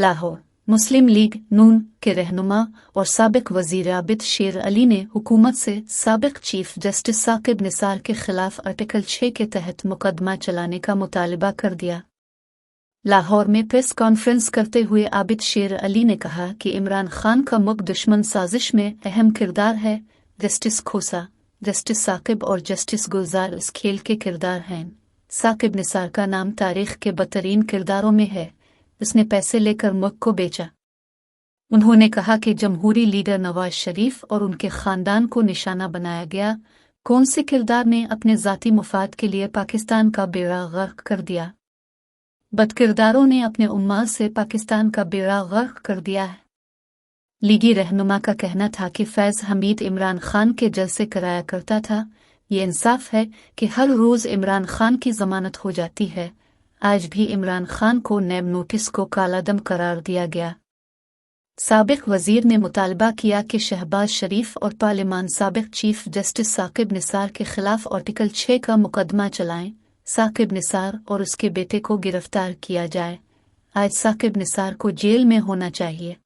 लाहौर। मुस्लिम league नून के रहनुमा और साबिक वजीर आबिद शेर अली ने हुकूमत से साबिक चीफ जस्टिस साकिब निसार के खिलाफ आर्टिकल 6 के तहत मुकदमा चलाने का मुतालबा कर दिया। लाहौर में प्रेस कॉन्फ्रेंस करते हुए आबिद शेर अली ने कहा कि इमरान खान का मुख्य दुश्मन साजिश में अहम किरदार है। जस्टिस खोसा, जस्टिस साकिब और जस्टिस गुलजार इस खेल के किरदार हैं। साकिब निसार का नाम तारीख के बदतरीन किरदारों में है। उसने पैसे लेकर मुल्क को बेचा। उन्होंने कहा कि जमहूरी लीडर नवाज शरीफ और उनके खानदान को निशाना बनाया गया। कौन से किरदार ने अपने ज़ाती मुफाद के लिए पाकिस्तान का बेड़ा गर्क कर दिया? बदकिरदारों ने अपने उम्माद से पाकिस्तान का बेड़ा गर्क कर दिया है। लीगी रहनुमा का कहना था कि फैज़ हमीद इमरान खान के जलसे कराया करता था। ये इंसाफ है कि हर रोज़ इमरान खान की ज़मानत हो जाती है। आज भी इमरान खान को नैब नोटिस को कालादम करार दिया गया। साबिक वजीर ने मुतालबा किया कि शहबाज शरीफ और पार्लिमान साबिक चीफ जस्टिस साकिब निसार के खिलाफ आर्टिकल 6 का मुकदमा चलाएं। साकिब निसार और उसके बेटे को गिरफ्तार किया जाए। आज साकिब निसार को जेल में होना चाहिए।